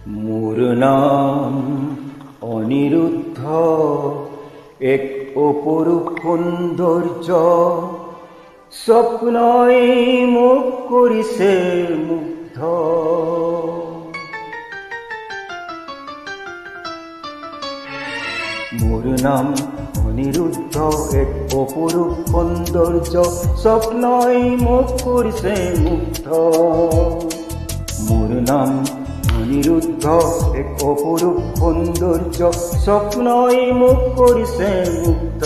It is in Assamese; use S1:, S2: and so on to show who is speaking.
S1: মোৰ নাম অনিৰুদ্ধ, এক অপৰূপ সৌন্দৰ্য, স্বপ্নই মোক কৰিছে মুগ্ধ। মোৰ নাম অনিৰুদ্ধ, এক অপৰূপ সৌন্দৰ্য, স্বপ্নই মোক কৰিছে মুগ্ধ। মোৰ নাম অনিৰুদ্ধ, এক অপৰূপ সৌন্দৰ্য, স্বপ্নই মোক কৰিছে মুগ্ধ।